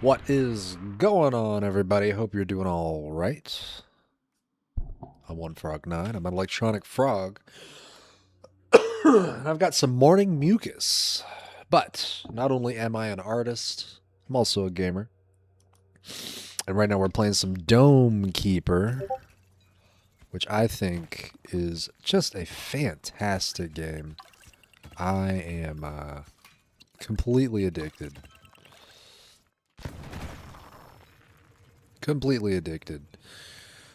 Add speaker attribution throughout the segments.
Speaker 1: What is going on, everybody? Hope you're doing all right. I'm One Frog 9. I'm an electronic frog. And I've got some morning mucus. But not only am I an artist, I'm also a gamer. And right now we're playing some Dome Keeper, which I think is just a fantastic game. I am completely addicted. Completely addicted.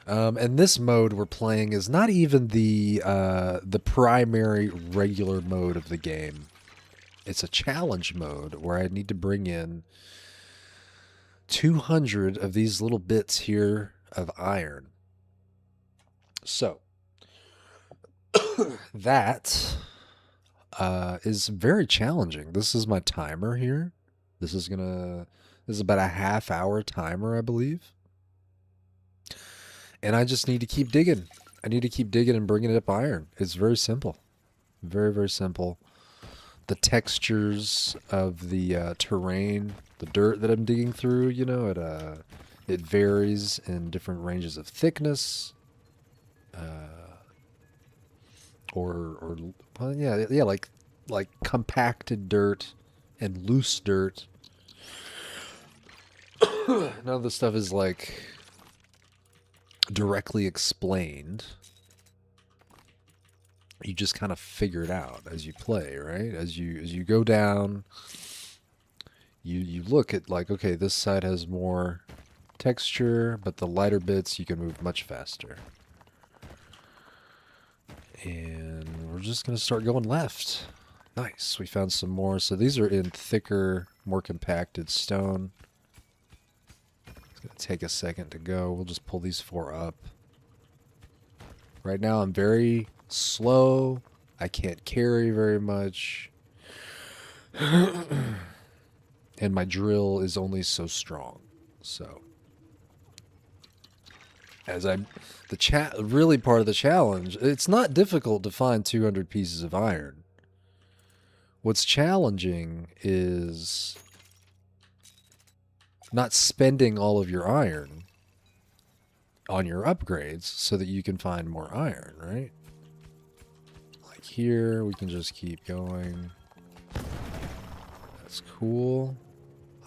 Speaker 1: And this mode we're playing is not even the primary regular mode of the game. It's a challenge mode where I need to bring in 200 of these little bits here of iron. So that is very challenging. This is my timer here. This is about a half-hour timer, I believe. And I just need to keep digging. I need to keep digging and bringing up iron. It's very simple. Very, very simple. The textures of the terrain, the dirt that I'm digging through, you know, it varies in different ranges of thickness. Well, yeah, like compacted dirt and loose dirt. None of this stuff is like directly explained. You just kind of figure it out as you play, right? As you go down, you look at like, okay, this side has more texture, but the lighter bits you can move much faster. And we're just gonna start going left. Nice, we found some more. So these are in thicker, more compacted stone. It's going to take a second to go. We'll just pull these 4 up. Right now I'm very slow. I can't carry very much. And my drill is only so strong. So really part of the challenge, it's not difficult to find 200 pieces of iron. What's challenging is not spending all of your iron on your upgrades so that you can find more iron, right? Like here, we can just keep going. That's cool.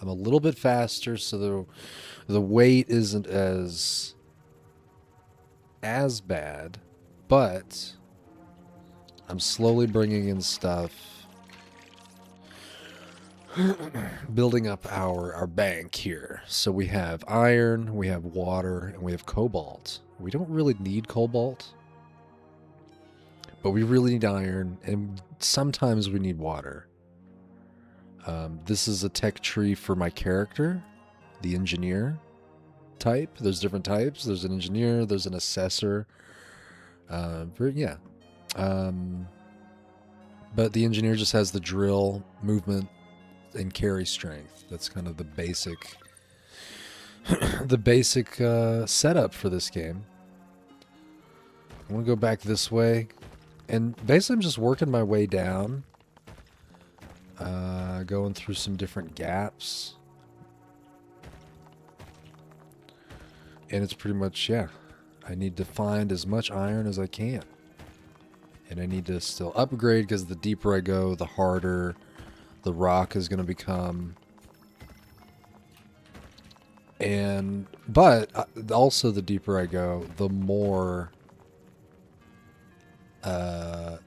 Speaker 1: I'm a little bit faster, so the weight isn't as bad, but I'm slowly bringing in stuff. Building up our bank here. So we have iron, we have water, and we have cobalt. We don't really need cobalt, but we really need iron, and sometimes we need water. This is a tech tree for my character, the engineer type. There's different types. There's an engineer, there's an assessor. But the engineer just has the drill, movement, and carry strength. That's kind of the basic setup for this game. I want to go back this way, and basically I'm just working my way down, going through some different gaps, and it's pretty much, yeah, I need to find as much iron as I can, and I need to still upgrade because the deeper I go, the harder the rock is going to become. But also the deeper I go, the more, the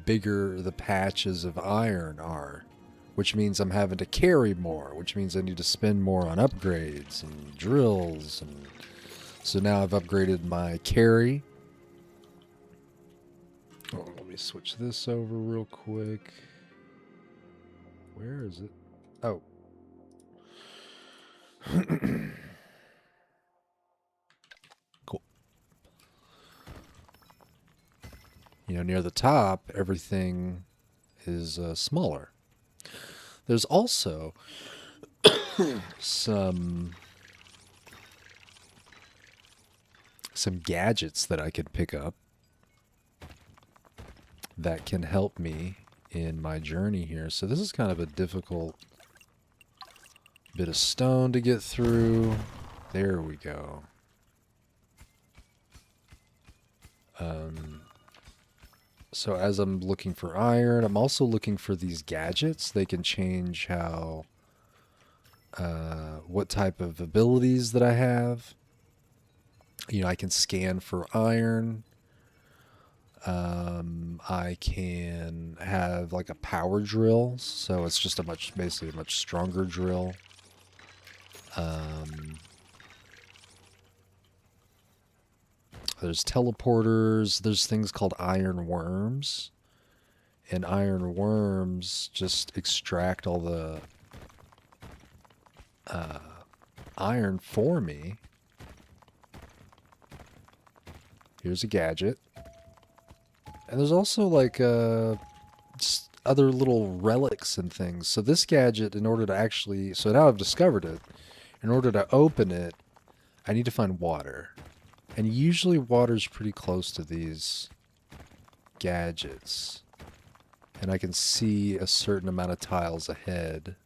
Speaker 1: bigger the patches of iron are, which means I'm having to carry more, which means I need to spend more on upgrades and drills. And so now I've upgraded my carry. Oh, let me switch this over real quick. Where is it? Oh. Cool. You know, near the top, everything is smaller. There's also some gadgets that I can pick up that can help me in my journey here. So this is kind of a difficult Bit of stone to get through. There we go. So as I'm looking for iron, I'm also looking for these gadgets. They can change how, what type of abilities that I have. You know, I can scan for iron. I can have like a power drill, so it's just basically a much stronger drill. There's teleporters. There's things called iron worms, and iron worms just extract all the iron for me. Here's a gadget. And there's also like just other little relics and things. So this gadget, in order to actually, so now I've discovered it, in order to open it, I need to find water. And usually water's pretty close to these gadgets. And I can see a certain amount of tiles ahead.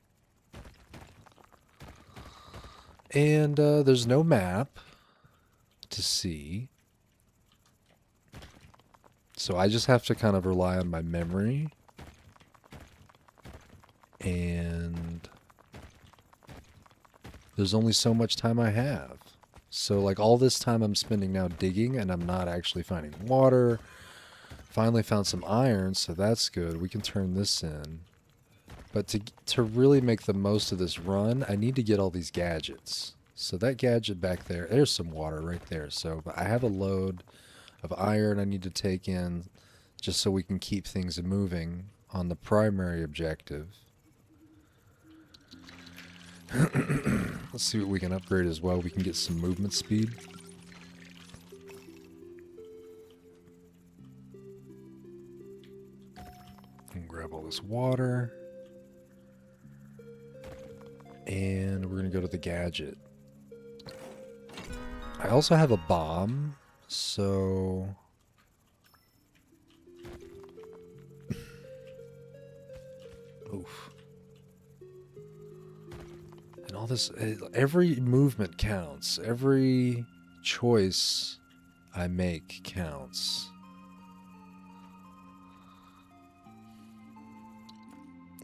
Speaker 1: And there's no map to see. So I just have to kind of rely on my memory. And there's only so much time I have. So like all this time I'm spending now digging, and I'm not actually finding water. Finally found some iron, so that's good. We can turn this in. But to really make the most of this run, I need to get all these gadgets. So that gadget back there, there's some water right there. So I have a load of iron I need to take in just so we can keep things moving on the primary objective. Let's see what we can upgrade as well. We can get some movement speed. And grab all this water. And we're going to go to the gadget. I also have a bomb, so oof. And all this, every movement counts. Every choice I make counts.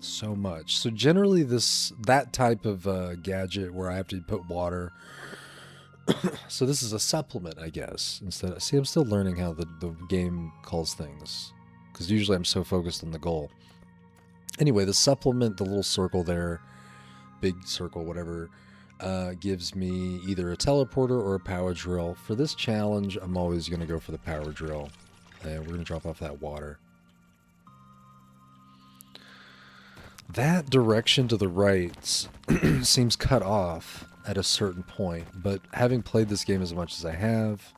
Speaker 1: So much. So generally that type of gadget where I have to put water. So this is a supplement, I guess. See, I'm still learning how the game calls things, because usually I'm so focused on the goal. Anyway, the supplement, the little circle there, big circle, whatever, gives me either a teleporter or a power drill. For this challenge, I'm always going to go for the power drill. And we're going to drop off that water. That direction to the right seems cut off at a certain point, but having played this game as much as I have,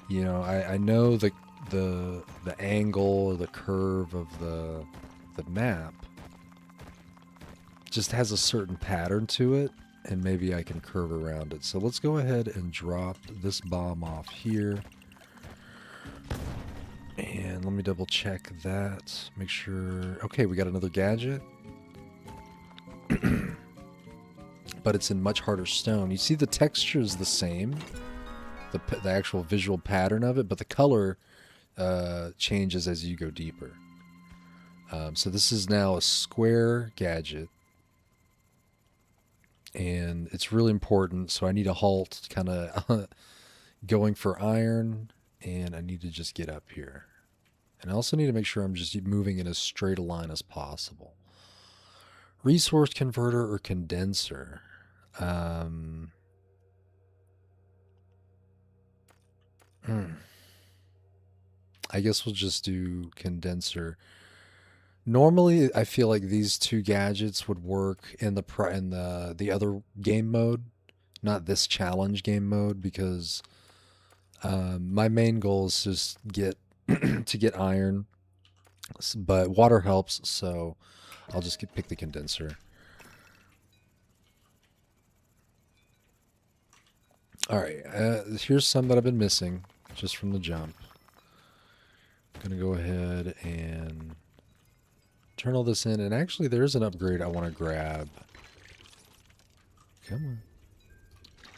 Speaker 1: you know, I know the angle or the curve of the map just has a certain pattern to it, and maybe I can curve around it. So let's go ahead and drop this bomb off here. And let me double check that. Make sure. Okay, we got another gadget. But it's in much harder stone. You see the texture is the same. The actual visual pattern of it, but the color changes as you go deeper. So this is now a square gadget. And it's really important, so I need a halt kind of going for iron. And I need to just get up here. And I also need to make sure I'm just moving in as straight a line as possible. Resource converter or condenser? I guess we'll just do condenser. Normally, I feel like these two gadgets would work in the other game mode, not this challenge game mode, because my main goal is just to get iron, but water helps, so I'll just pick the condenser. All right, here's some that I've been missing just from the jump. I'm gonna go ahead and Turn all this in, and actually there's an upgrade I want to grab. Come on.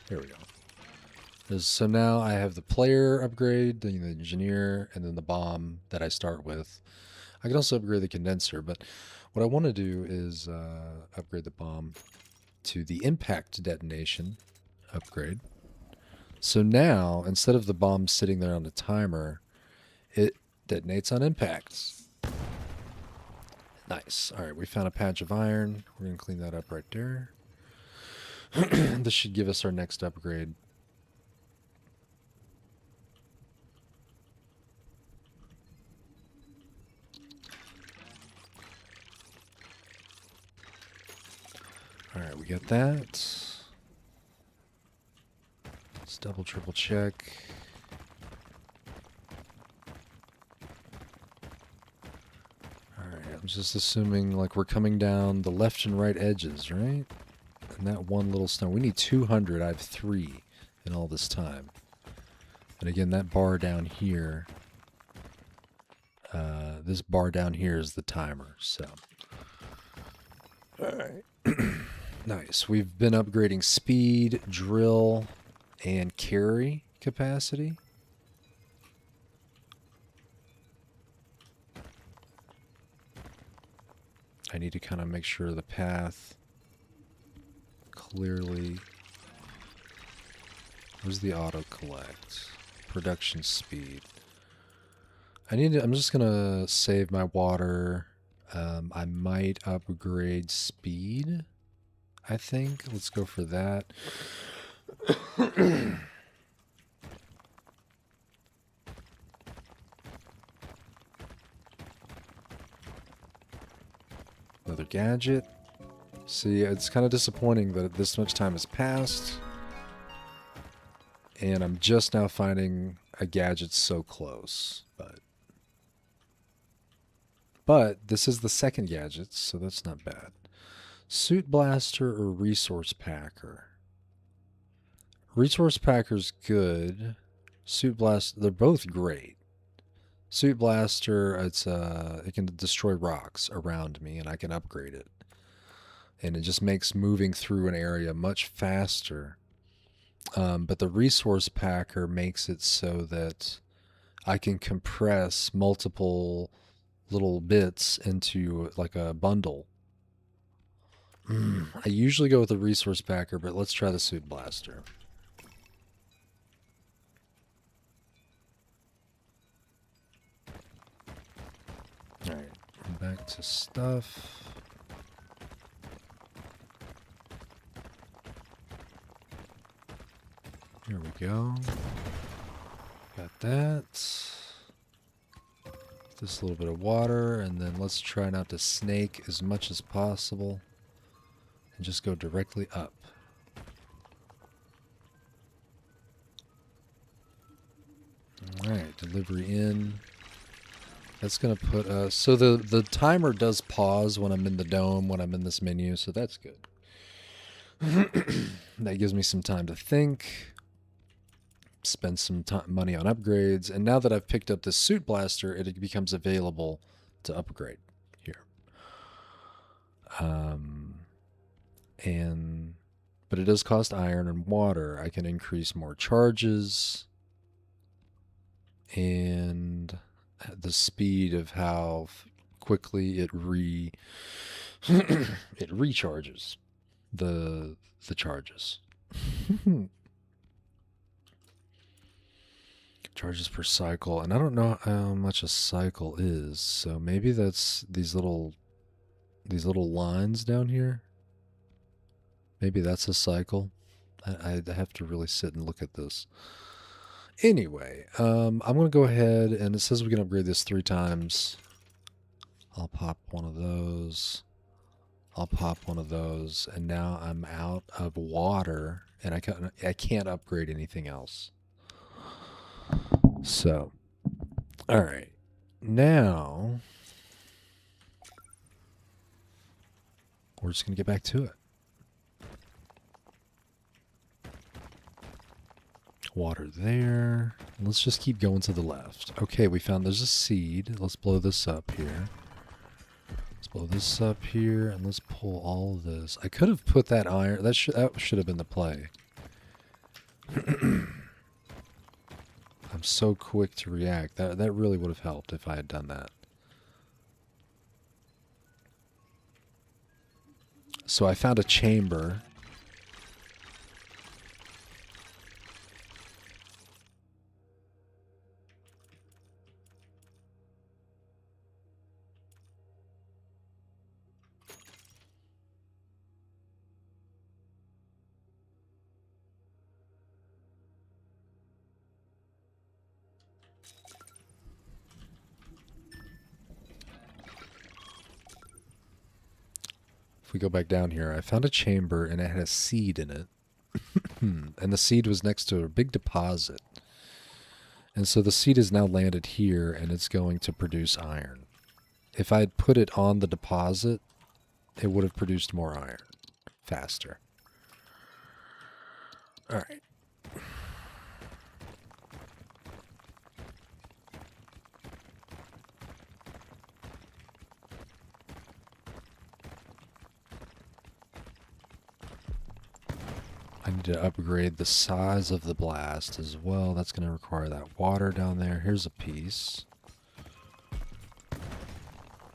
Speaker 1: There we go. So now I have the player upgrade, the engineer, and then the bomb that I start with. I can also upgrade the condenser, but what I want to do is upgrade the bomb to the impact detonation upgrade. So now, instead of the bomb sitting there on the timer, it detonates on impact. Nice. All right, we found a patch of iron. We're going to clean that up right there. This should give us our next upgrade. All right, we got that. Let's double, triple check. All right, I'm just assuming like we're coming down the left and right edges, right? And that one little stone. We need 200. I have 3 in all this time. And again, that bar down here, this bar down here is the timer, so. All right. Nice. We've been upgrading speed, drill, and carry capacity. I need to kind of make sure the path clearly. Where's the auto collect? Production speed. I'm just gonna save my water. I might upgrade speed, I think. Let's go for that. Another gadget. See, it's kind of disappointing that this much time has passed. And I'm just now finding a gadget so close. But this is the second gadget, so that's not bad. Suit Blaster or Resource Packer? Resource Packer's good. Suit Blaster, they're both great. Suit Blaster, it can destroy rocks around me, and I can upgrade it. And it just makes moving through an area much faster. But the Resource Packer makes it so that I can compress multiple little bits into like a bundle. I usually go with the Resource Packer, but let's try the Suit Blaster. Alright, back to stuff. Here we go. Got that. Just a little bit of water, and then let's try not to snake as much as possible and just go directly up. Alright, delivery in. That's going to put us... So the timer does pause when I'm in the dome, when I'm in this menu, so that's good. That gives me some time to think. Spend some money on upgrades, and now that I've picked up this Suit Blaster, it becomes available to upgrade here. But it does cost iron and water. I can increase more charges and the speed of how quickly it it recharges the charges. Charges per cycle, and I don't know how much a cycle is, so maybe that's these little lines down here. Maybe that's a cycle. I have to really sit and look at this. Anyway, I'm gonna go ahead, and it says we can upgrade this 3 times. I'll pop one of those. I'll pop one of those, and now I'm out of water, and I can't upgrade anything else. So, all right, now we're just going to get back to it. Water there. Let's just keep going to the left. Okay, we found there's a seed. Let's blow this up here. Let's Blow this up here, and let's pull all of this. I could have put that iron. That should have been the play. I'm so quick to react. That really would have helped if I had done that. So I found a chamber. If we go back down here, I found a chamber and it had a seed in it. And the seed was next to a big deposit. And so the seed has now landed here and it's going to produce iron. If I had put it on the deposit, it would have produced more iron faster. All right. I need to upgrade the size of the blast as well. That's going to require that water down there. Here's a piece.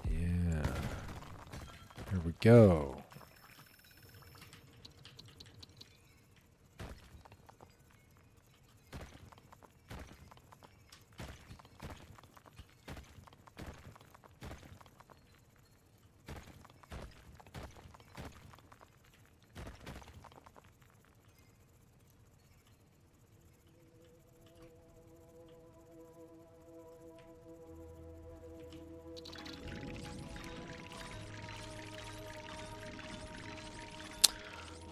Speaker 1: Yeah. Here we go.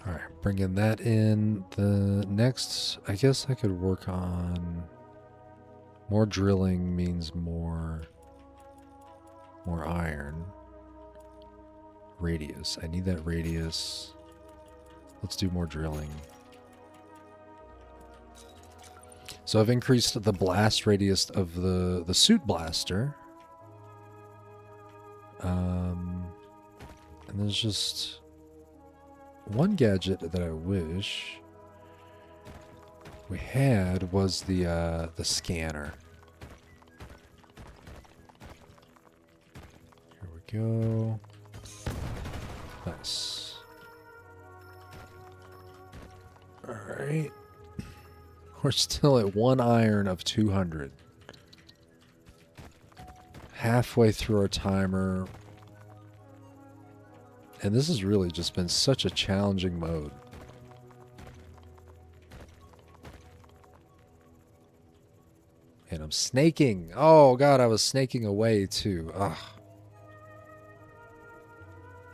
Speaker 1: All right, bringing that in. The next, I guess I could work on more drilling means more iron. Radius. I need that radius. Let's do more drilling. So I've increased the blast radius of the suit blaster. And there's just one gadget that I wish we had was the scanner. Here we go. Nice. All right. We're still at 1 iron of 200. Halfway through our timer. And this has really just been such a challenging mode. And I'm snaking. Oh god, I was snaking away too. Ugh.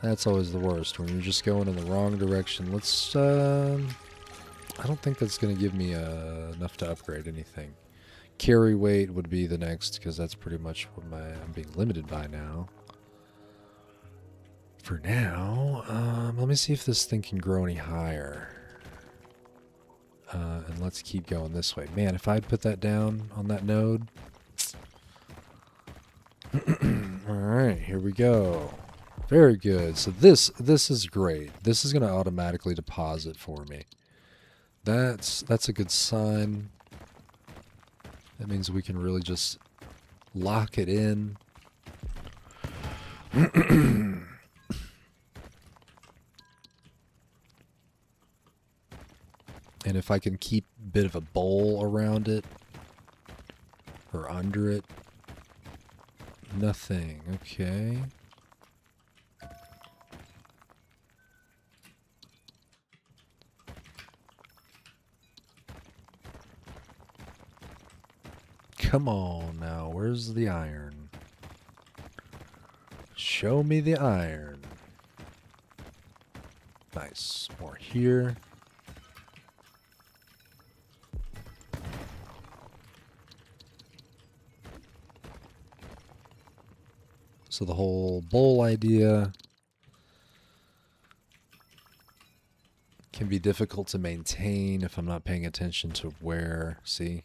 Speaker 1: That's always the worst, when you're just going in the wrong direction. Let's, I don't think that's going to give me enough to upgrade anything. Carry weight would be the next, because that's pretty much what I'm being limited by now. For now, let me see if this thing can grow any higher. And let's keep going this way. Man, if I'd put that down on that node. Alright, here we go. Very good. So this is great. This is going to automatically deposit for me. That's a good sign. That means we can really just lock it in. And if I can keep a bit of a bowl around it, or under it, nothing. Okay. Come on now, where's the iron? Show me the iron. Nice. More here. So the whole bowl idea can be difficult to maintain if I'm not paying attention to where, see?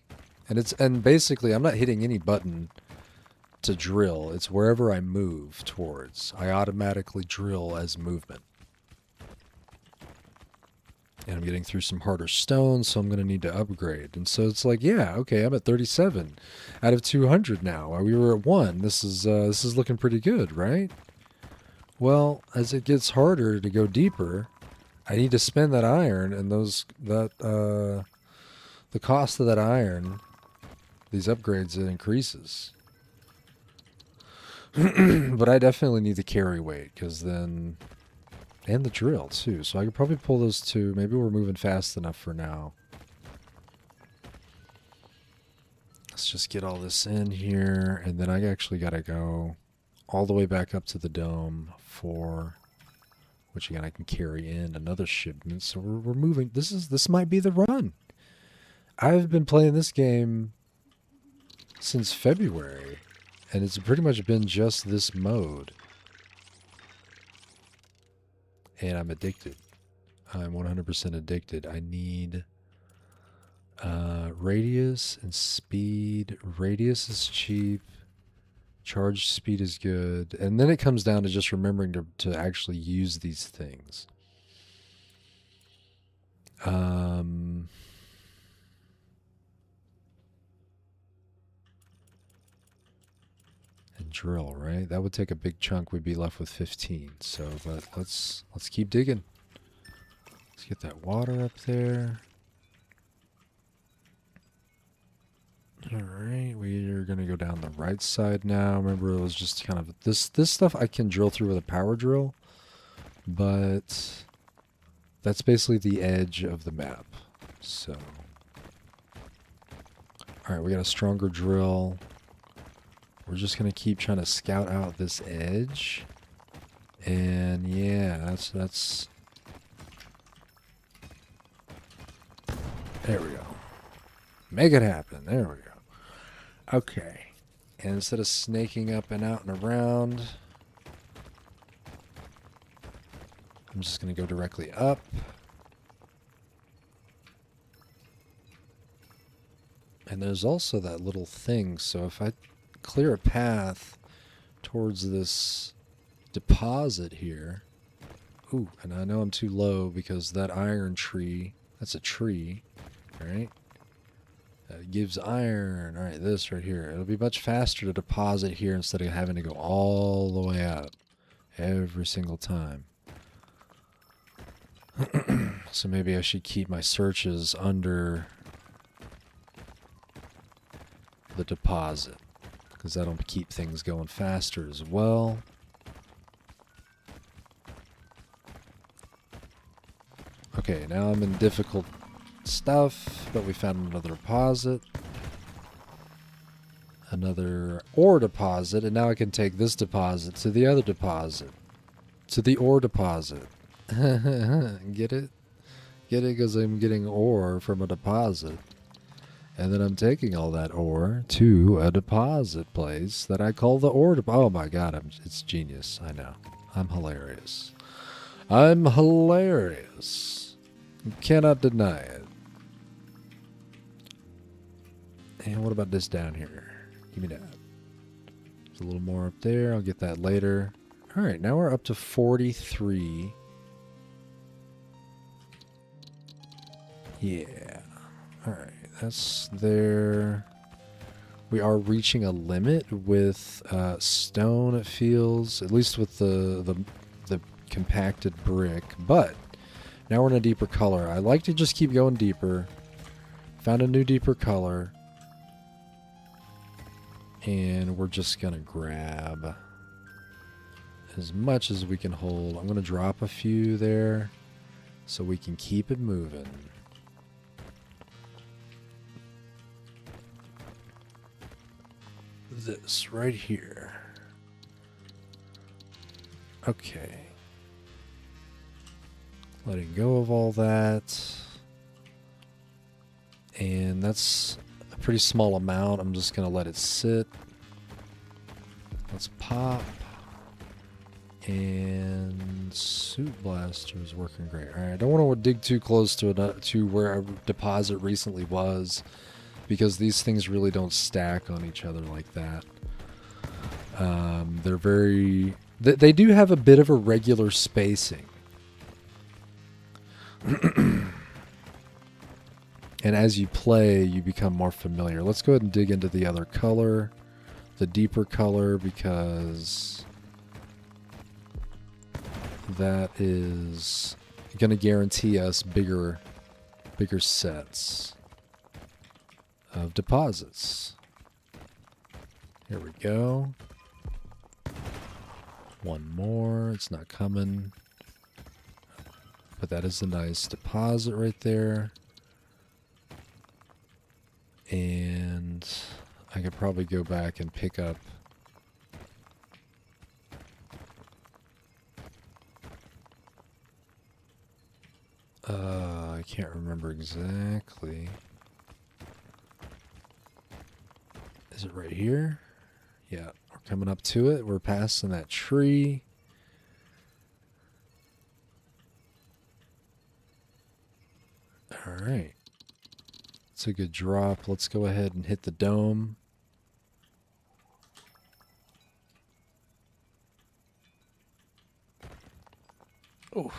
Speaker 1: And basically I'm not hitting any button to drill. It's wherever I move towards. I automatically drill as movement. And I'm getting through some harder stones, so I'm going to need to upgrade. And so it's like, yeah, okay, I'm at 37 out of 200 now. We were at 1. This is looking pretty good, right? Well, as it gets harder to go deeper, I need to spend that iron, and the cost of that iron, these upgrades, it increases. But I definitely need the carry weight, because then, and the drill too. So I could probably pull those two. Maybe we're moving fast enough for now. Let's just get all this in here, and then I actually got to go all the way back up to the dome for, which again I can carry in another shipment. So we're moving. This might be the run. I've been playing this game since February, and it's pretty much been just this mode. And I'm addicted. I'm 100% addicted. I need radius and speed. Radius is cheap. Charge speed is good. And then it comes down to just remembering to actually use these things. And drill, right? That would take a big chunk. We'd be left with 15. So, but let's keep digging. Let's get that water up there. All right, we are going to go down the right side now. Remember, it was just kind of this stuff I can drill through with a power drill, but that's basically the edge of the map. So, all right, we got a stronger drill. We're just going to keep trying to scout out this edge. And yeah, that's there we go. Make it happen. There we go. Okay. And instead of snaking up and out and around, I'm just going to go directly up. And there's also that little thing. So if I clear a path towards this deposit here. Ooh, and I know I'm too low because that iron tree, that's a tree, right? It gives iron. All right, this right here. It'll be much faster to deposit here instead of having to go all the way up every single time. So maybe I should keep my searches under the deposit, because that'll keep things going faster as well. Okay, now I'm in difficult stuff, but we found another deposit. Another ore deposit, and now I can take this deposit to the other deposit. To the ore deposit. Get it? Get it? Because I'm getting ore from a deposit. And then I'm taking all that ore to a deposit place that I call the ore deposit. Oh my god, it's genius. I know. I'm hilarious. I'm hilarious. You cannot deny it. And what about this down here? Give me that. There's a little more up there. I'll get that later. Alright, now we're up to 43. Yeah. Alright. That's there. We are reaching a limit with stone, it feels, at least with the compacted brick. But now we're in a deeper color. I like to just keep going deeper. Found a new deeper color. And we're just going to grab as much as we can hold. I'm going to drop a few there so we can keep it moving. This right here. Okay. Letting go of all that. And that's a pretty small amount. I'm just going to let it sit. Let's pop. And Suit Blaster is working great. Alright, I don't want to dig too close to where a deposit recently was, because these things really don't stack on each other like that. They're very... They do have a bit of a regular spacing. And as you play, you become more familiar. Let's go ahead and dig into the other color, the deeper color, because that is going to guarantee us bigger sets of deposits. Here we go. One more. It's not coming. But that is a nice deposit right there. And I could probably go back and pick up I can't remember exactly. Is it right here? Yeah, we're coming up to it. We're passing that tree. All right. It's a good drop. Let's go ahead and hit the dome. Oh.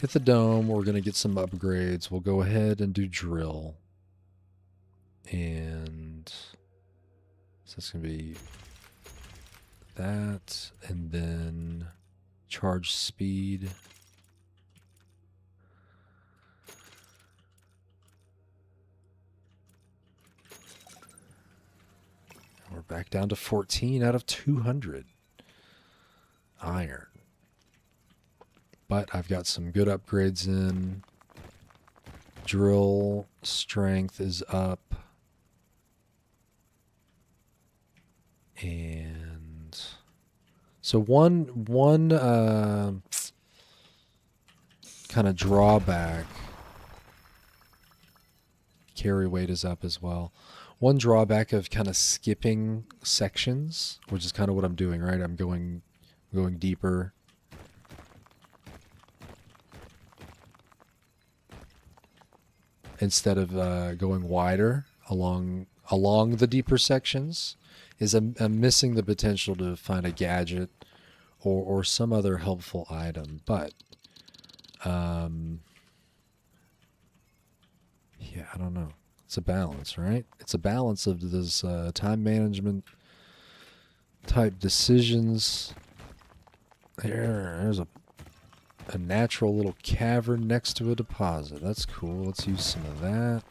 Speaker 1: Hit the dome. We're going to get some upgrades. We'll go ahead and do drill. And so that's going to be that. And then charge speed. We're back down to 14 out of 200 iron. But I've got some good upgrades in. Drill strength is up. And so one kind of drawback, carry weight is up as well. One drawback of kind of skipping sections, which is kind of what I'm doing, right? I'm going deeper. Instead of going wider along the deeper sections, is I'm missing the potential to find a gadget or some other helpful item. But yeah, I don't know. It's a balance, right? It's a balance of this time management type decisions. There's a natural little cavern next to a deposit. That's cool. Let's use some of that.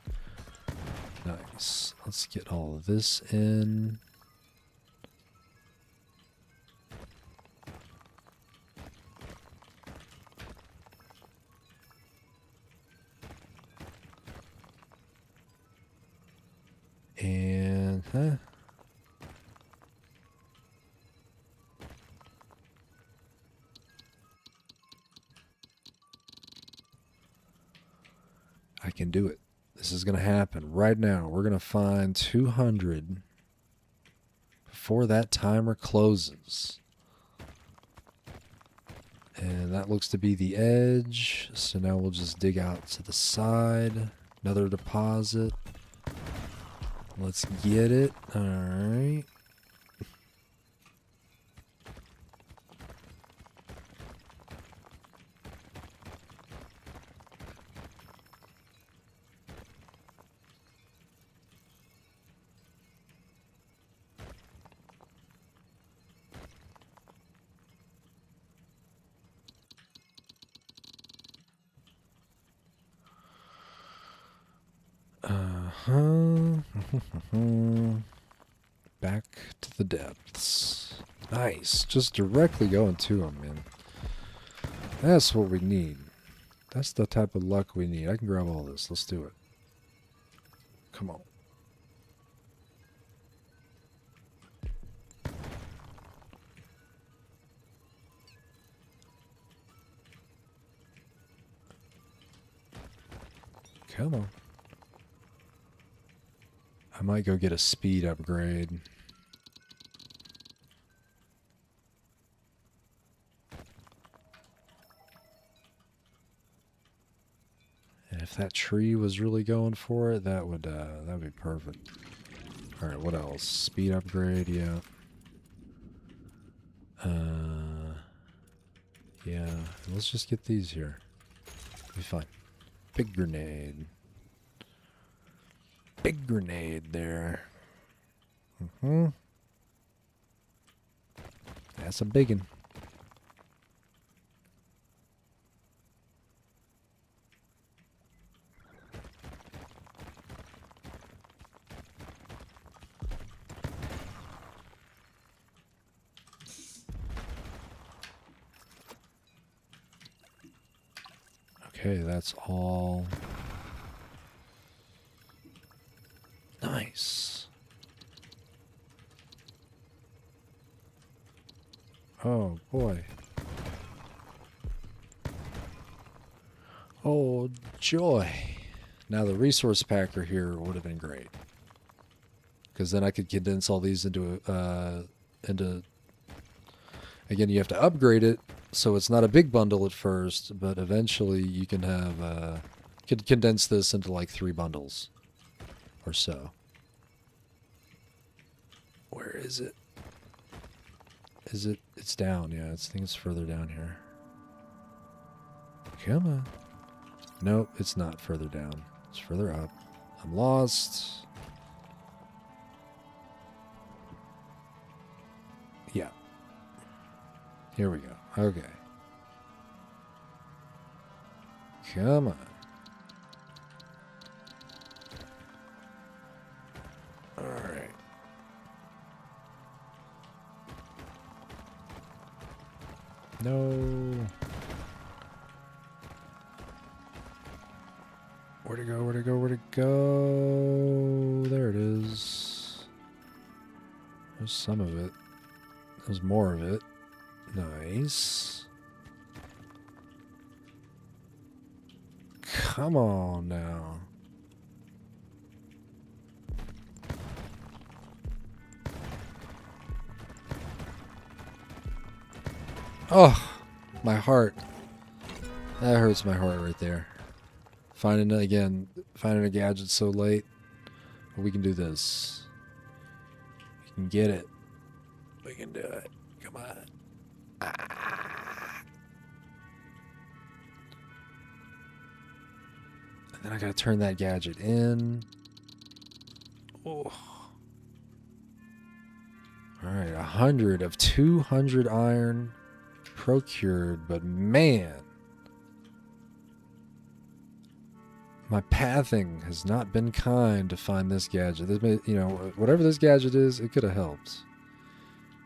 Speaker 1: Nice. Let's get all of this in. And, I can do it. This is going to happen right now. We're going to find 200 before that timer closes. And that looks to be the edge. So now we'll just dig out to the side. Another deposit. Let's get it. All right. Back to the depths. Nice. Just directly going to them, man. That's what we need. That's the type of luck we need. I can grab all this. Let's do it. Come on. Come on. I might go get a speed upgrade. And if that tree was really going for it, that would be perfect. Alright, what else? Speed upgrade, yeah. Yeah, let's just get these here. Be fine. Big grenade. Big grenade there. That's a biggin. Okay, that's all. Nice. Oh, boy. Oh, joy. Now the resource packer here would have been great. Because then I could condense all these into... Again, you have to upgrade it, so it's not a big bundle at first, but eventually you can have... could condense this into like 3 bundles or so. Where is it? Is it? It's down, yeah. I think it's further down here. Come on. Nope, it's not further down. It's further up. I'm lost. Yeah. Here we go. Okay. Come on. Alright. No. Where'd it go? Where'd it go? Where'd it go? There it is. There's some of it. There's more of it. Nice. Come on now. Oh, my heart. That hurts my heart right there. Finding a gadget so late. But we can do this. We can get it. We can do it. Come on. Ah. And then I gotta turn that gadget in. Oh. Alright, 100 of 200 iron procured, but man, my pathing has not been kind to find this gadget. This may, you know, whatever this gadget is, it could have helped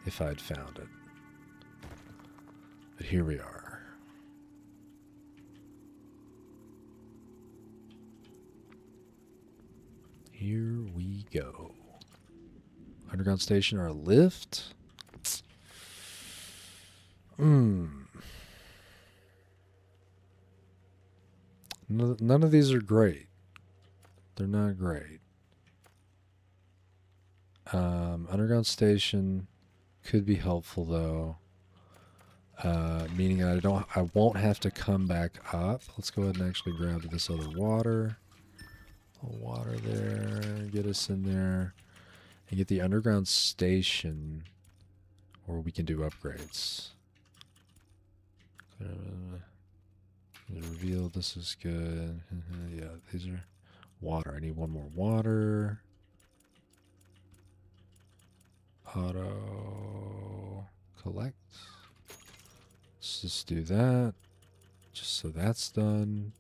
Speaker 1: if I'd found it. But here we are. Here we go. Underground station or a lift? None of these are great. They're not great. Underground station could be helpful though. Meaning I won't have to come back up. Let's go ahead and actually grab this other water. Water there. Get us in there. And get the underground station where we can do upgrades. Reveal, this is good. Yeah, these are water. I need one more water. Auto collect. Let's just do that. Just so that's done.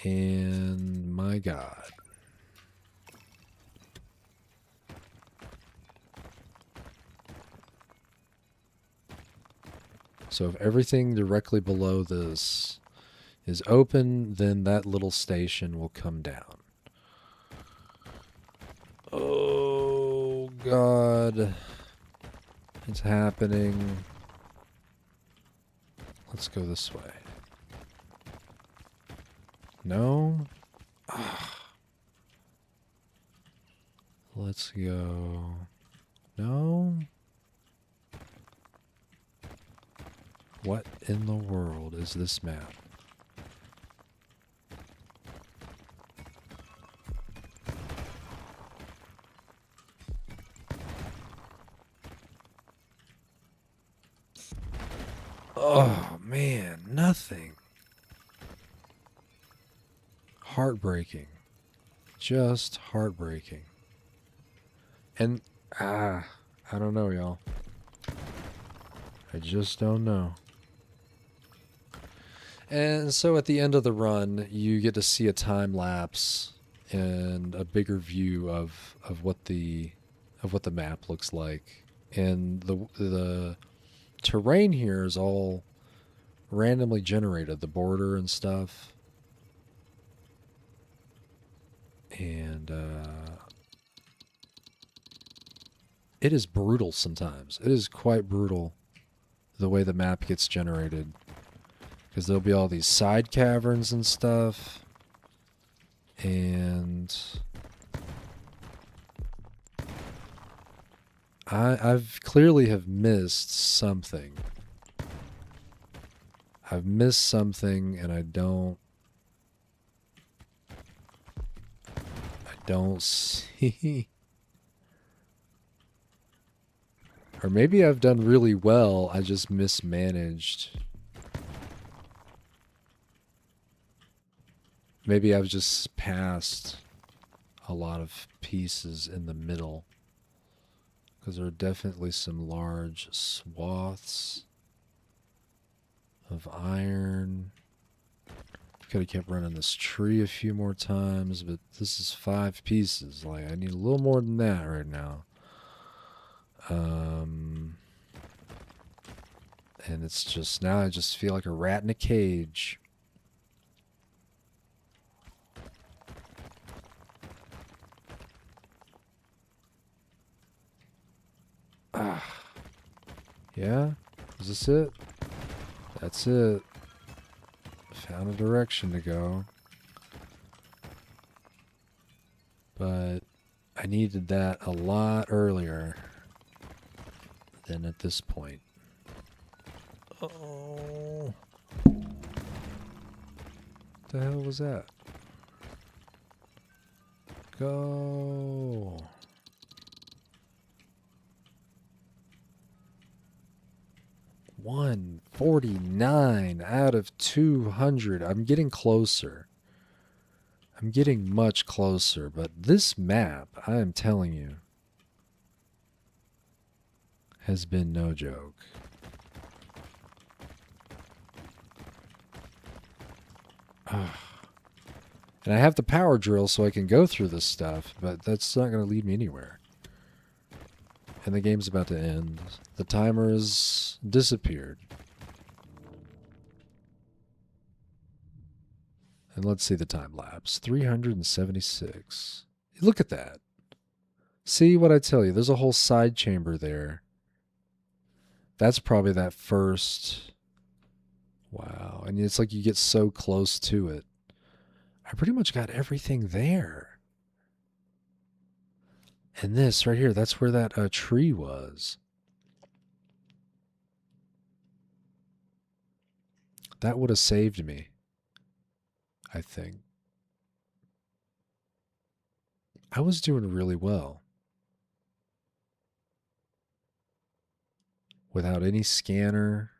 Speaker 1: And my God. So if everything directly below this is open, then that little station will come down. Oh, God. It's happening. Let's go this way. No? Let's go. No? What in the world is this map? Oh, man, nothing. Heartbreaking. Just heartbreaking. And, I don't know, y'all. I just don't know. And so at the end of the run, you get to see a time lapse and a bigger view of what the map looks like. And the terrain here is all randomly generated, the border and stuff. And it is brutal sometimes. It is quite brutal the way the map gets generated. Because there'll be all these side caverns and stuff. And I've clearly have missed something. I've missed something and I don't see. Or maybe I've done really well, I just mismanaged. Maybe I've just passed a lot of pieces in the middle. Because there are definitely some large swaths of iron. Could have kept running this tree a few more times, but this is 5 pieces. Like, I need a little more than that right now. And it's just, now I just feel like a rat in a cage. Yeah? Is this it? That's it. Found a direction to go. But I needed that a lot earlier than at this point. Oh. What the hell was that? Go. $149 out of 200. I'm getting closer. I'm getting much closer, but this map, I am telling you, has been no joke. And I have the power drill so I can go through this stuff, but that's not going to lead me anywhere. And the game's about to end. The timer has disappeared. And let's see the time lapse. 376. Look at that. See what I tell you? There's a whole side chamber there. That's probably that first. Wow. And it's like you get so close to it. I pretty much got everything there. And this right here, that's where that tree was. That would have saved me, I think. I was doing really well. Without any scanner.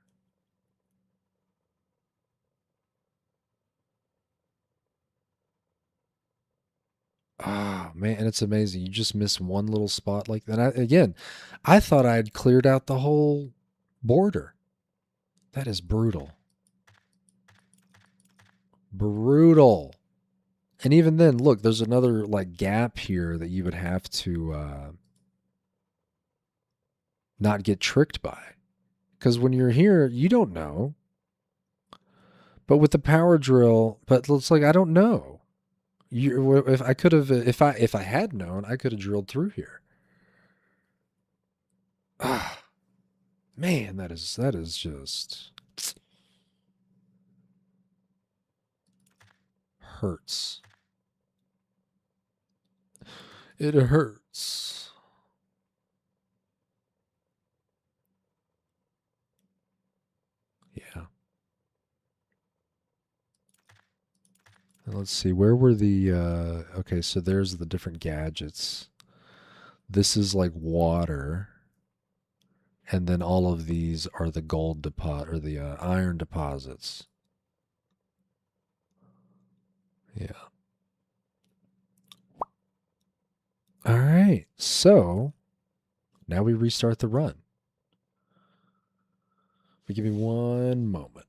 Speaker 1: Ah, man, and it's amazing. You just miss one little spot like that. Again, I thought I had cleared out the whole border. That is brutal. Brutal. And even then, look, there's another like gap here that you would have to not get tricked by. Because when you're here, you don't know. But with the power drill, but it's like I don't know. If I could have, if I had known, I could have drilled through here. Ah, man, that is just hurts. It hurts. Yeah. And let's see, where were the, okay, so there's the different gadgets. This is like water. And then all of these are the gold deposit or the iron deposits. Yeah. All right. So now we restart the run. But give me one moment.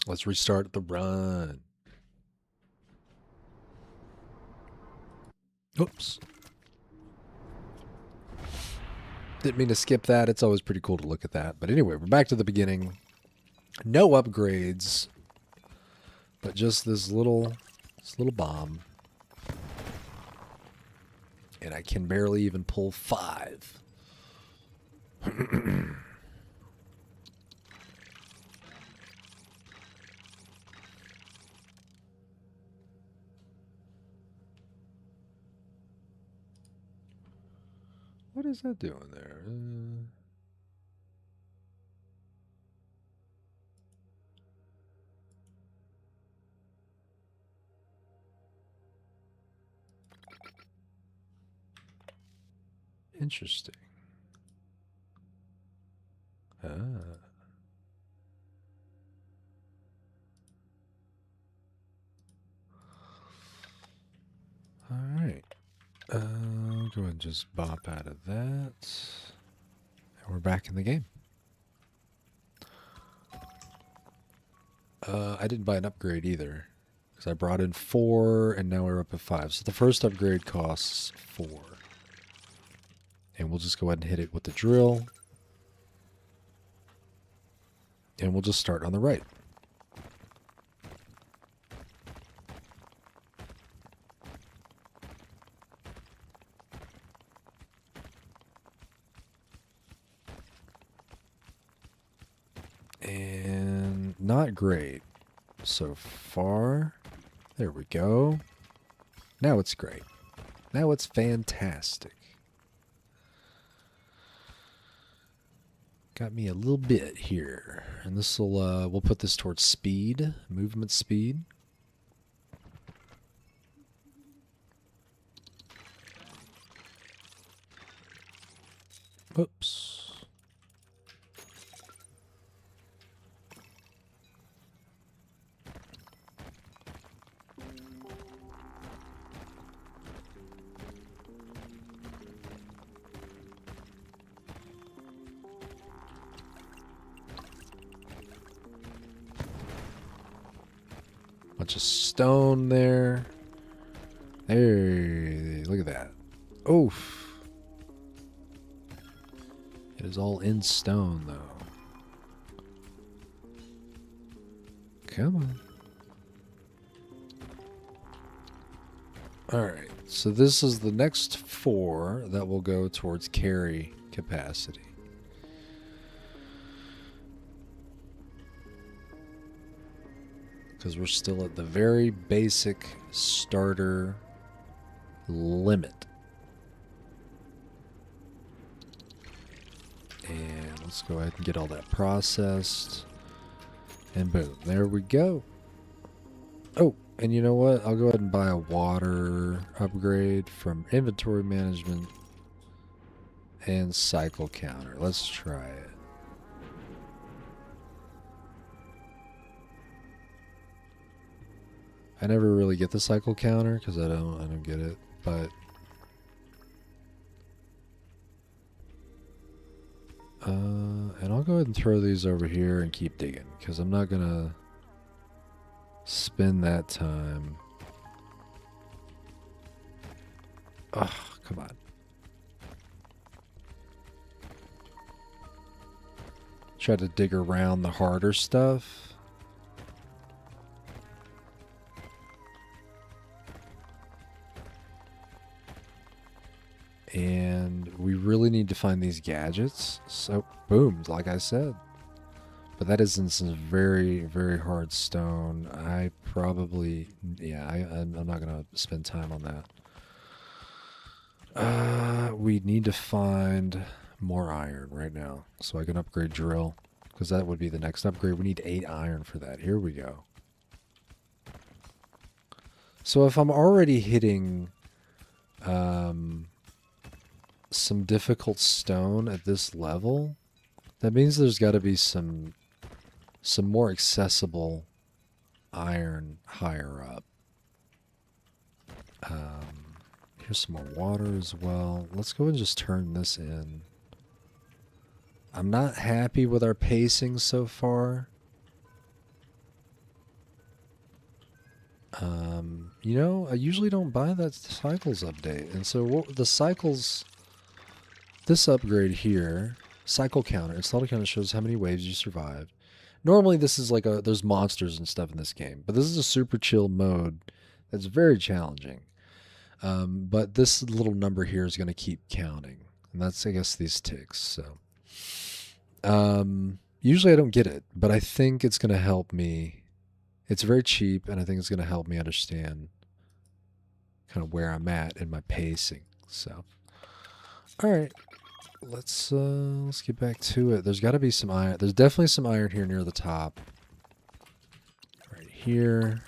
Speaker 1: Let's restart the run. Oops. Didn't mean to skip that. It's always pretty cool to look at that. But anyway, we're back to the beginning. No upgrades, but just this little bomb. And I can barely even pull 5. What is that doing there? Interesting. Ah. All right. Go ahead and just bop out of that. And we're back in the game. I didn't buy an upgrade either, because I brought in 4, and now we're up at 5. So the first upgrade costs 4. And we'll just go ahead and hit it with the drill. And we'll just start on the right. And not great so far. There we go. Now it's great. Now it's fantastic. Got me a little bit here. And this will, we'll put this towards speed, movement speed. Oops. Bunch of stone there. Hey, look at that. Oof. It is all in stone, though. Come on. Alright, so this is the next 4 that will go towards carry capacity. Because we're still at the very basic starter limit. And let's go ahead and get all that processed. And boom, there we go. Oh, and you know what? I'll go ahead and buy a water upgrade from inventory management and cycle counter. Let's try it. I never really get the cycle counter because I don't get it, but and I'll go ahead and throw these over here and keep digging because I'm not gonna spend that time. Oh, come on. Try to dig around the harder stuff. And we really need to find these gadgets. So, boom, like I said. But that is in some very, very hard stone. I probably, yeah, I'm not going to spend time on that. We need to find more iron right now so I can upgrade drill, because that would be the next upgrade. We need 8 iron for that. Here we go. So if I'm already hitting some difficult stone at this level, that means there's got to be some more accessible iron higher up. Here's some more water as well. Let's go and just turn this in. I'm not happy with our pacing so far. You know, I usually don't buy that cycles update. And so what the cycles, this upgrade here, cycle counter, install counter shows how many waves you survived. Normally this is like there's monsters and stuff in this game, but this is a super chill mode that's very challenging. But this little number here is going to keep counting. And that's, I guess, these ticks. So, usually I don't get it, but I think it's going to help me. It's very cheap, and I think it's going to help me understand kind of where I'm at in my pacing. So, all right, let's get back to it. There's got to be some iron. There's definitely some iron here near the top. Right here.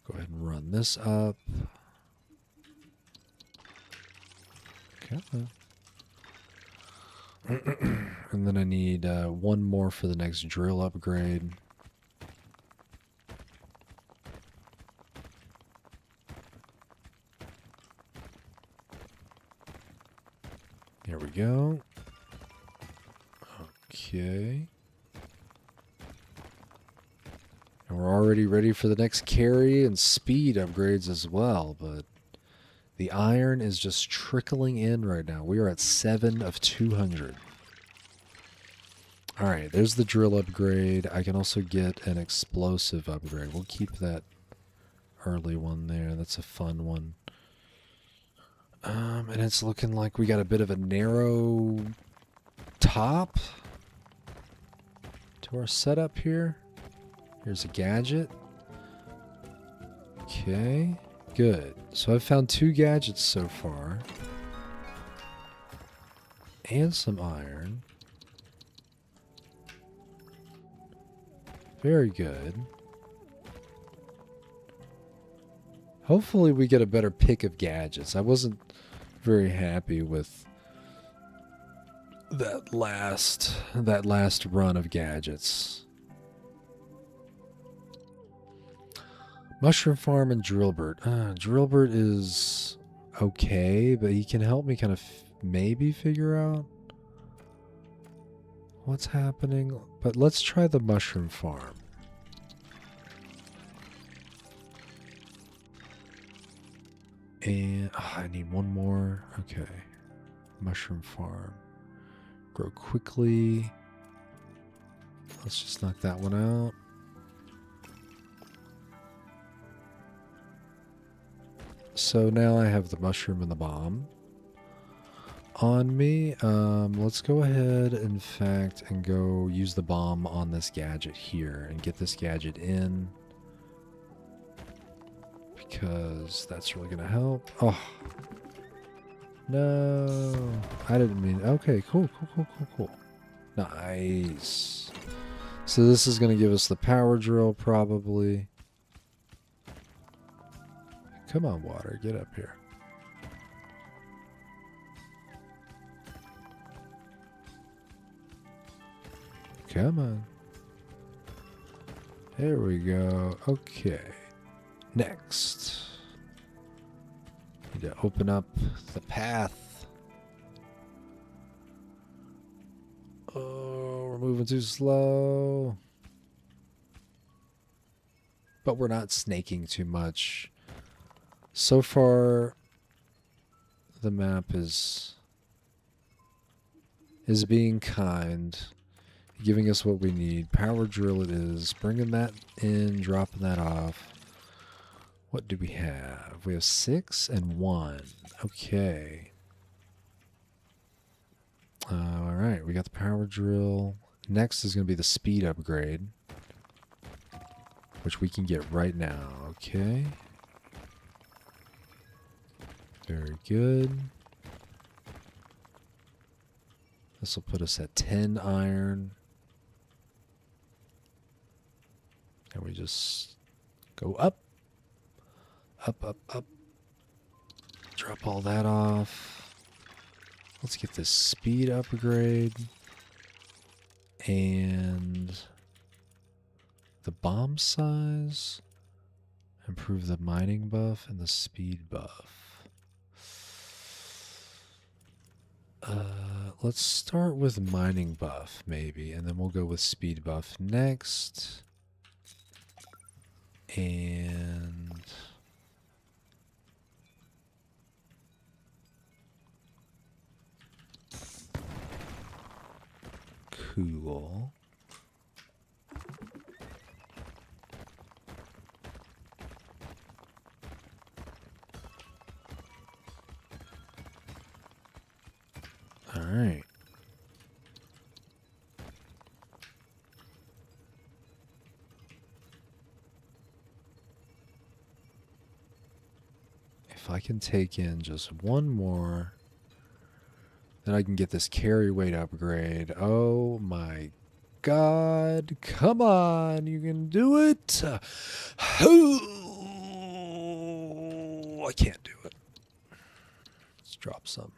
Speaker 1: Go ahead and run this up. Okay. And then I need one more for the next drill upgrade. Here we go. Okay. And we're already ready for the next carry and speed upgrades as well, but the iron is just trickling in right now. We are at 7 of 200. All right, there's the drill upgrade. I can also get an explosive upgrade. We'll keep that early one there. That's a fun one. And it's looking like we got a bit of a narrow top to our setup here. Here's a gadget. Okay, good. So I've found 2 gadgets so far. And some iron. Very good. Hopefully we get a better pick of gadgets. I wasn't very happy with that last run of gadgets. Mushroom Farm and Drillbert. Drillbert is okay, but he can help me kind of maybe figure out what's happening. But let's try the Mushroom Farm. And I need one more. Okay. Mushroom Farm. Grow quickly. Let's just knock that one out. So now I have the mushroom and the bomb on me. Let's go ahead, in fact, and go use the bomb on this gadget here and get this gadget in, because that's really going to help. Oh, no. I didn't mean... Okay, cool. Nice. So this is going to give us the power drill, probably. Come on, water. Get up here. Come on. There we go. Okay. Next. Need to open up the path. Oh, we're moving too slow. But we're not snaking too much. So far, the map is is being kind, giving us what we need. Power drill it is. Bringing that in, dropping that off. What do we have? We have 6 and 1. Okay. Alright, we got the power drill. Next is going to be the speed upgrade, which we can get right now. Okay. Very good. This will put us at 10 iron. And we just go up. Up, up, up. Drop all that off. Let's get this speed upgrade. And the bomb size. Improve the mining buff and the speed buff. Let's start with mining buff, maybe, and then we'll go with speed buff next. And cool. All right. If I can take in just one more, then I can get this carry weight upgrade. Oh my God. Come on. You can do it. Oh, I can't do it. Let's drop some.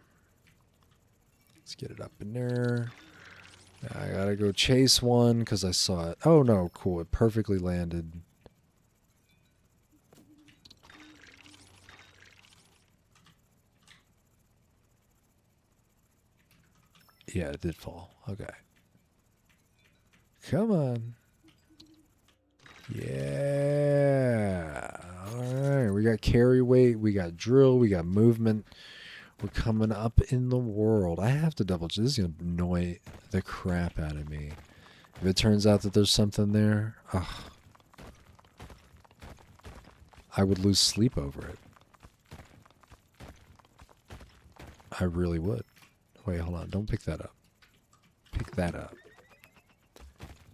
Speaker 1: Let's get it up in there. Now I gotta go chase one because I saw it. Oh no, cool. It perfectly landed. Yeah, it did fall. Okay. Come on. Yeah. Alright, we got carry weight, we got drill, we got movement. We're coming up in the world. I have to double check. This is going to annoy the crap out of me. If it turns out that there's something there, ugh, I would lose sleep over it. I really would. Wait, hold on. Don't pick that up. Pick that up.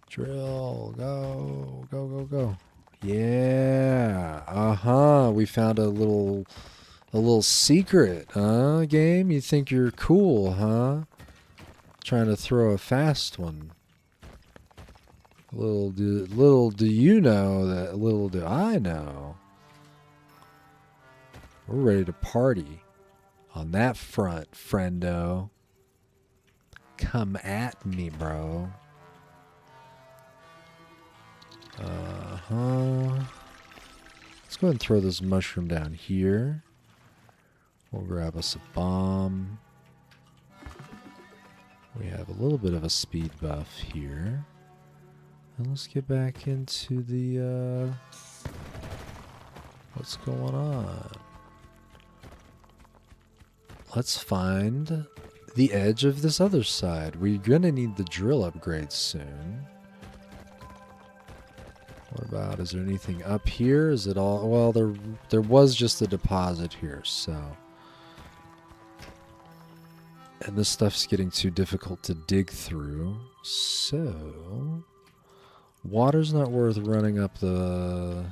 Speaker 1: Drill. Go. Go, go, go. Yeah. Uh-huh. We found a little secret, huh, game? You think you're cool, huh? Trying to throw a fast one. Little do you know that, little do I know. We're ready to party on that front, friendo. Come at me, bro. Uh-huh. Let's go ahead and throw this mushroom down here. We'll grab us a bomb. We have a little bit of a speed buff here. And let's get back into the, what's going on? Let's find the edge of this other side. We're gonna need the drill upgrade soon. What about, is there anything up here? Is it all, well, there was just a deposit here, so. And this stuff's getting too difficult to dig through, so water's not worth running up the...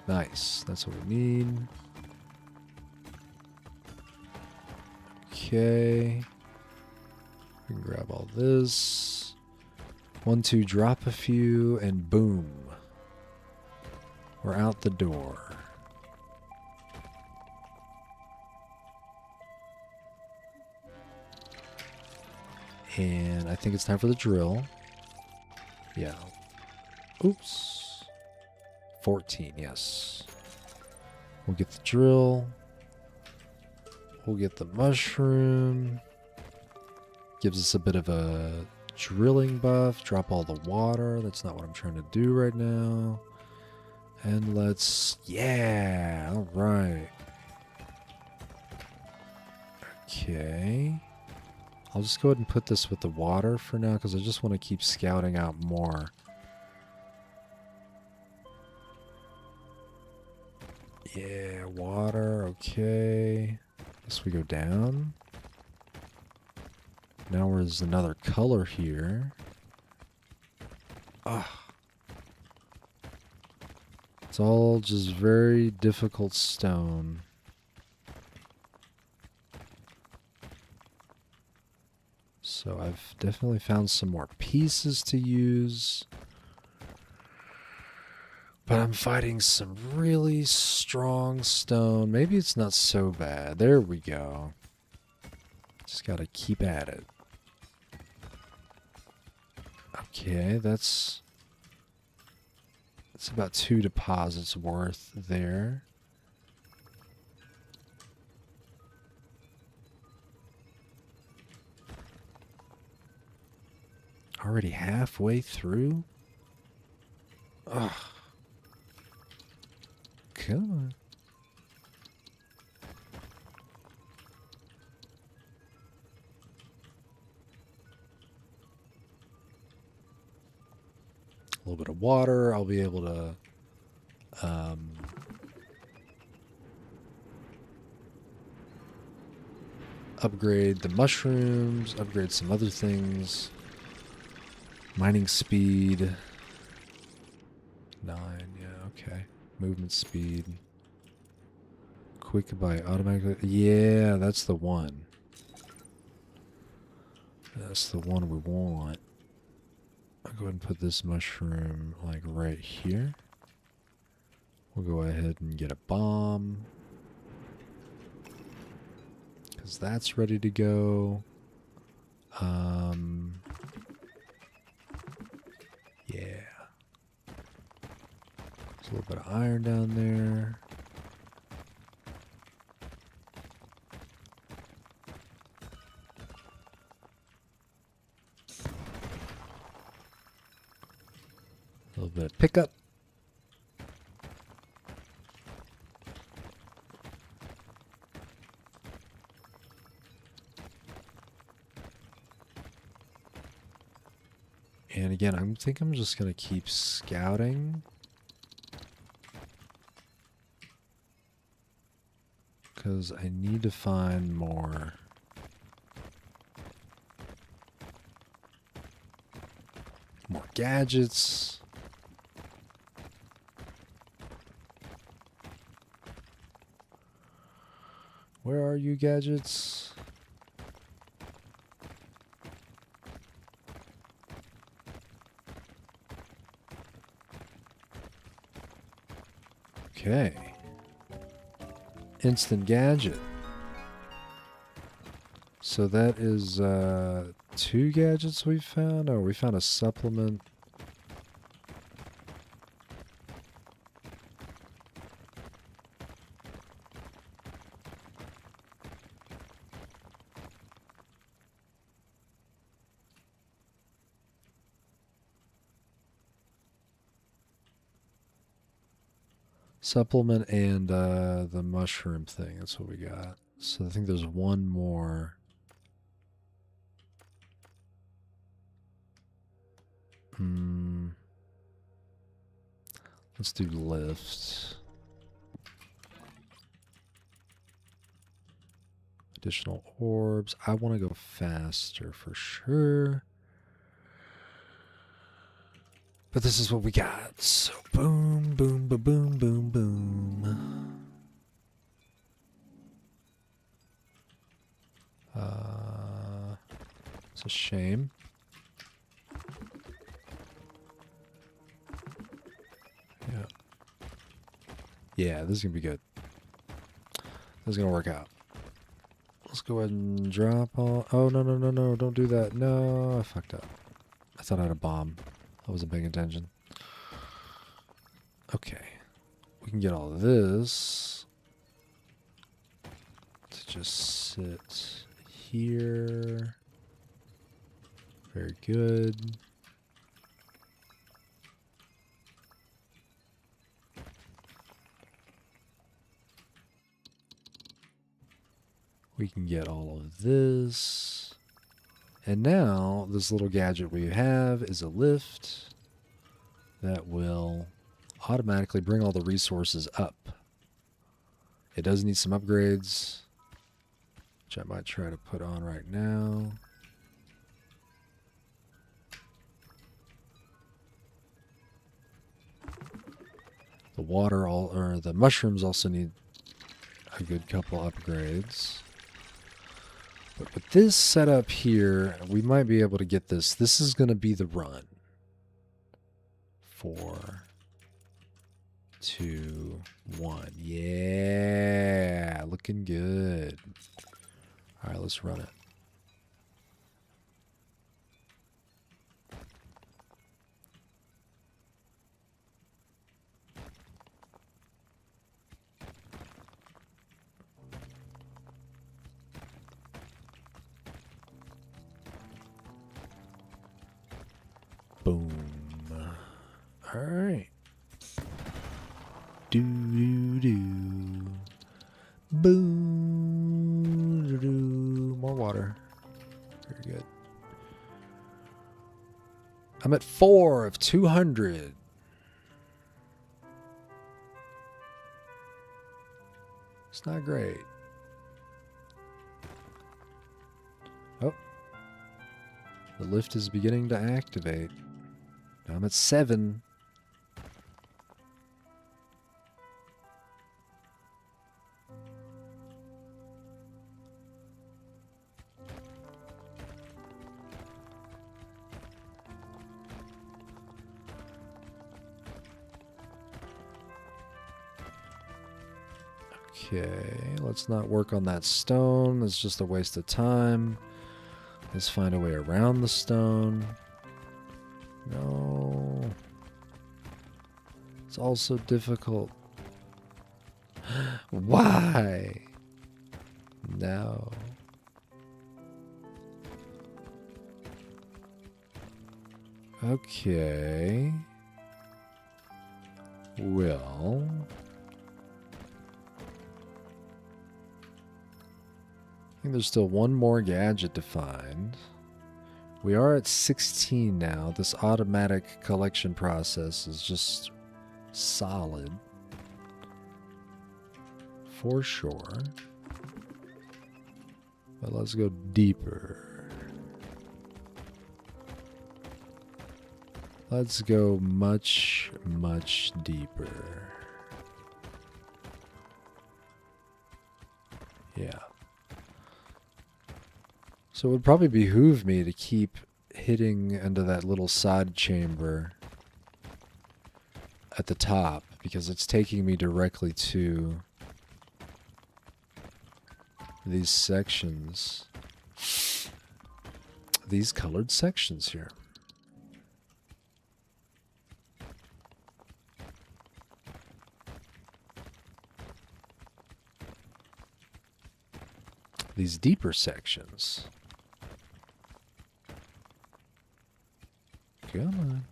Speaker 1: Nice, that's what we need. Okay. We can grab all this. 1, 2, drop a few, and boom. We're out the door. And I think it's time for the drill. Yeah. Oops. 14, yes. We'll get the drill. We'll get the mushroom. Gives us a bit of a drilling buff. Drop all the water. That's not what I'm trying to do right now. And let's... Yeah! Alright. Okay. I'll just go ahead and put this with the water for now because I just want to keep scouting out more. Yeah, water. Okay. Guess we go down. Now there's another color here. Ah. It's all just very difficult stone. So I've definitely found some more pieces to use. But I'm fighting some really strong stone. Maybe it's not so bad. There we go. Just gotta keep at it. Okay, that's about 2 deposits worth there. Already halfway through? Ugh. Come on. A little bit of water. I'll be able to upgrade the mushrooms, upgrade some other things. Mining speed. 9, yeah, okay. Movement speed. Quick buy automatically. Yeah, that's the one. That's the one we want. I'll go ahead and put this mushroom like right here. We'll go ahead and get a bomb. Because that's ready to go. Yeah. There's a little bit of iron down there. A little bit of pickup. And again, I think I'm just going to keep scouting. Because I need to find more. More gadgets. Where are you, gadgets? Okay. Instant gadget. So that is 2 gadgets we found? Oh, we found a supplement. Supplement and the mushroom thing. That's what we got. So I think there's one more. Let's do lift. Additional orbs. I want to go faster for sure. But this is what we got. So boom, boom, boom, boom, boom, boom. It's a shame. Yeah. Yeah, this is going to be good. This is going to work out. Let's go ahead and drop all... Oh, no, no, no, no. Don't do that. No, I fucked up. I thought I had a bomb. I wasn't paying attention. Okay. We can get all of this to just sit here. Very good. We can get all of this. And now, this little gadget we have is a lift that will automatically bring all the resources up. It does need some upgrades, which I might try to put on right now. The water, or the mushrooms also need a good couple upgrades. But with this setup here, we might be able to get this. This is going to be the run. 4, 2, 1. Yeah, looking good. All right, let's run it. Boom. All right. Do do do. Boom. Do, do. More water. Very good. I'm at 4 of 200. It's not great. Oh. The lift is beginning to activate. Now I'm at 7. Okay, let's not work on that stone. It's just a waste of time. Let's find a way around the stone. No. It's also difficult. Why? No. Okay. Well. I think there's still one more gadget to find. We are at 16 now. This automatic collection process is just solid. For sure. But let's go deeper. Let's go much, much deeper. Yeah. So it would probably behoove me to keep hitting into that little side chamber at the top, because it's taking me directly to these sections. These colored sections here. These deeper sections. Come on.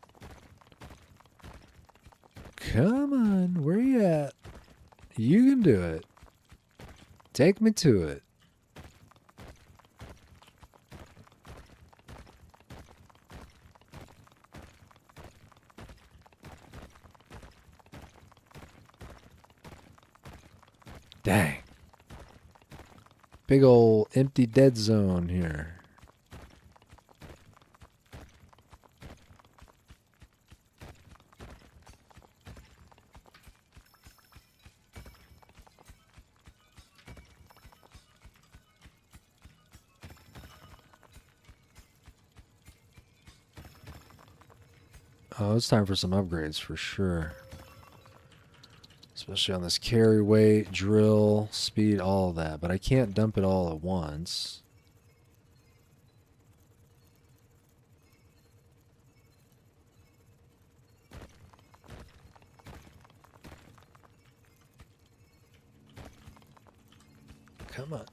Speaker 1: Come on. Where you at? You can do it. Take me to it. Dang. Big ol' empty dead zone here. Oh, it's time for some upgrades for sure. Especially on this carry weight, drill, speed, all of that. But I can't dump it all at once. Come on.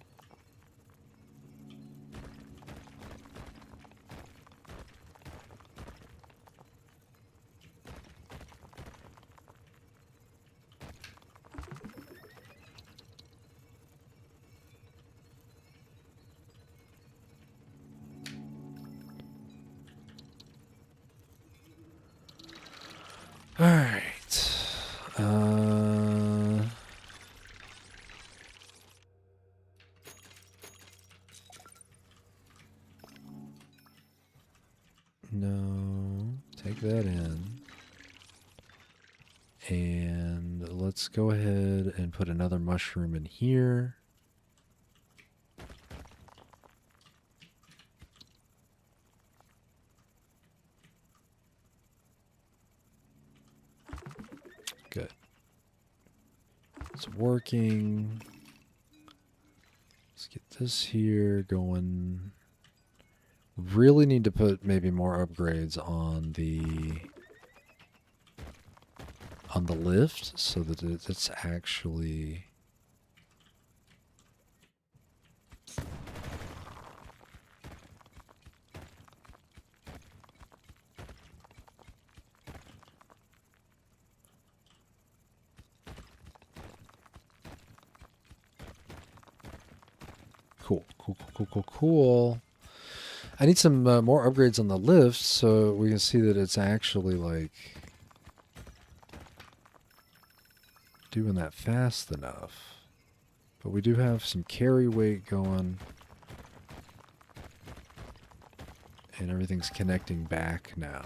Speaker 1: No, take that in. And let's go ahead and put another mushroom in here. Good. It's working. Let's get this here going. Really need to put maybe more upgrades on the lift so that it's actually cool. I need some more upgrades on the lift so we can see that it's actually like doing that fast enough. But we do have some carry weight going. And everything's connecting back now.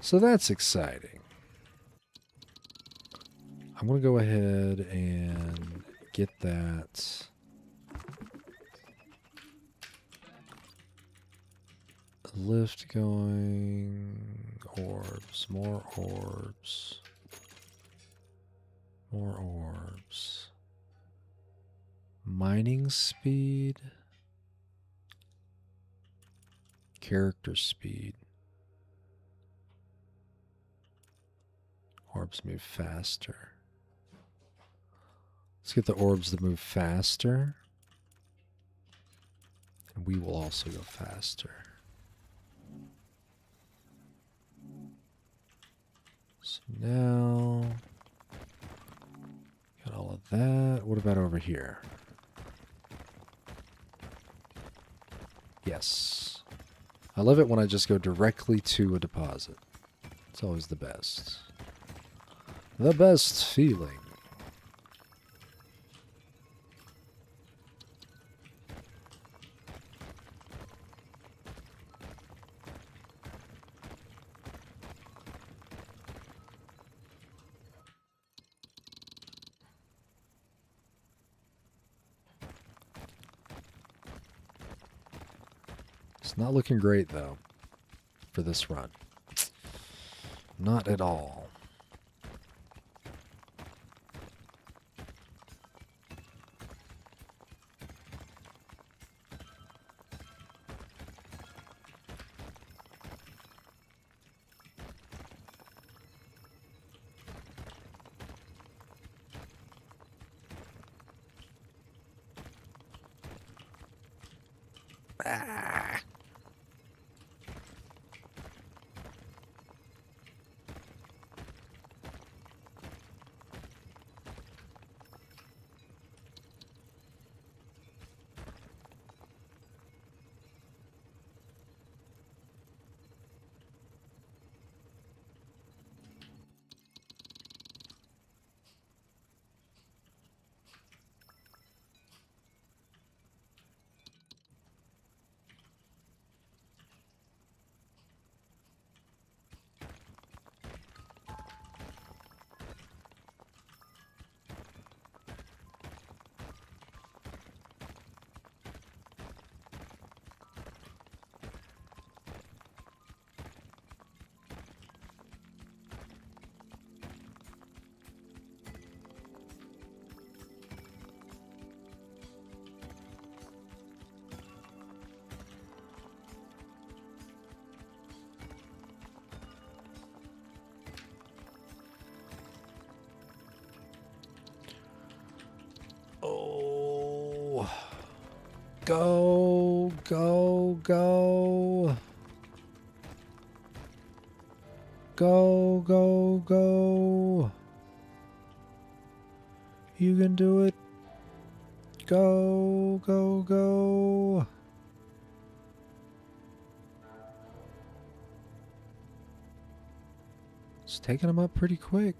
Speaker 1: So that's exciting. I'm going to go ahead and get that lift going. Orbs, more orbs. More orbs. Mining speed. Character speed. Orbs move faster. Let's get the orbs to move faster. And we will also go faster. So now, got all of that. What about over here? Yes. I love it when I just go directly to a deposit. It's always the best. The best feeling. It's not looking great, though, for this run. Not at all. Ah. Oh. Go, go, go. Go, go, go. You can do it. Go, go, go. It's taking them up pretty quick.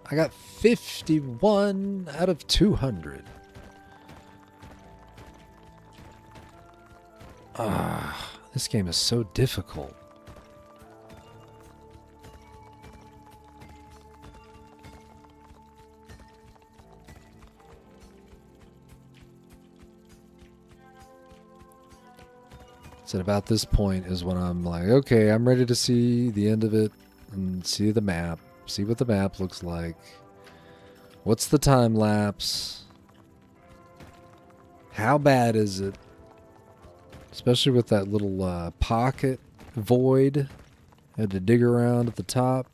Speaker 1: I got 51 out of 200. This game is so difficult. So at about this point is when I'm like, okay, I'm ready to see the end of it and see the map. See what the map looks like. What's the time lapse? How bad is it? Especially with that little pocket void. Had to dig around at the top.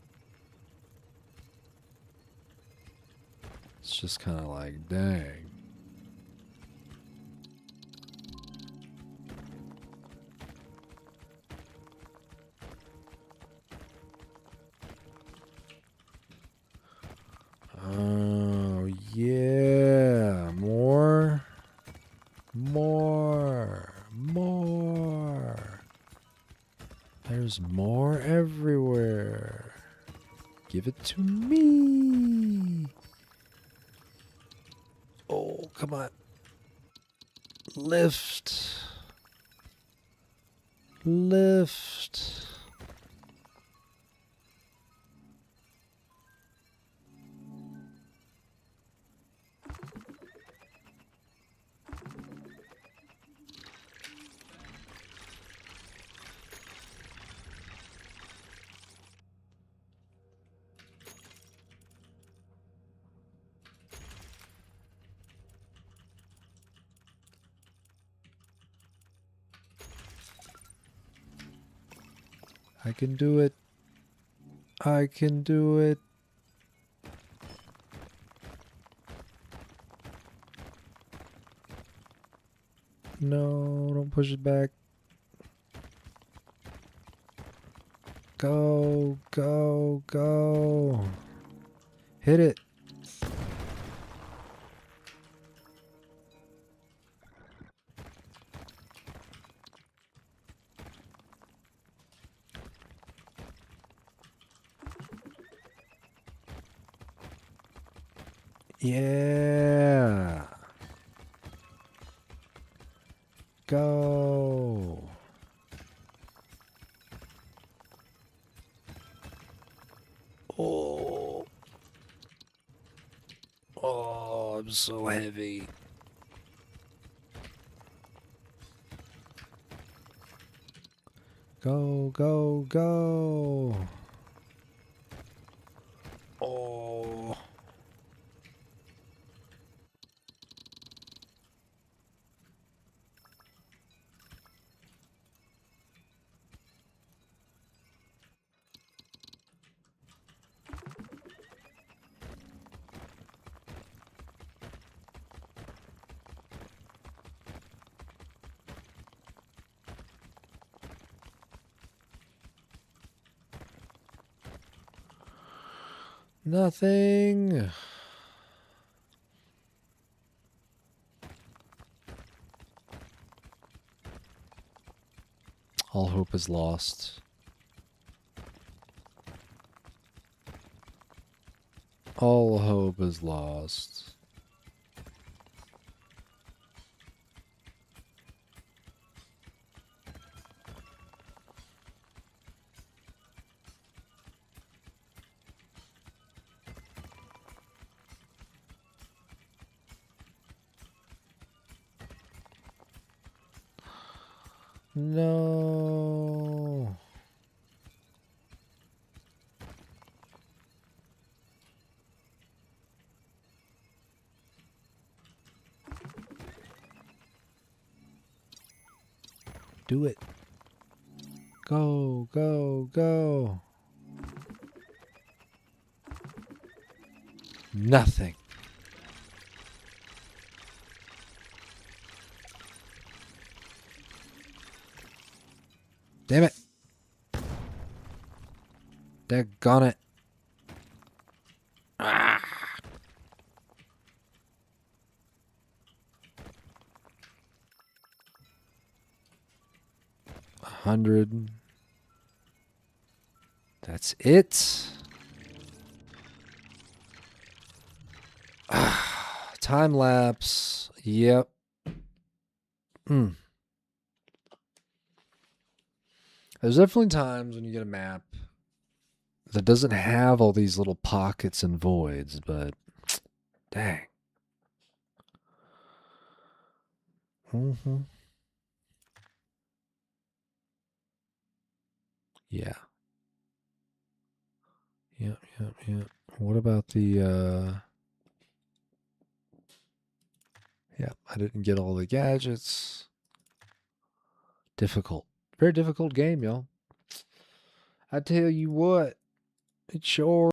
Speaker 1: It's just kind of like, dang. Oh, yeah. More. There's more everywhere. Give it to me. Oh, come on. Lift. Lift. I can do it. I can do it. No, don't push it back. Go, go, go. Hit it. Yeah. Go. Oh. Oh, I'm so heavy. Go, go, go. Oh. Nothing. All hope is lost. All hope is lost. No. Do it. Go, go, go. Nothing. Damn it. Daggone it. Ah. $100. That's it. Time lapse. Yep. There's definitely times when you get a map that doesn't have all these little pockets and voids, but dang. Yeah. Yep. What about the yeah, I didn't get all the gadgets. Difficult. Very difficult game, y'all. I tell you what, it sure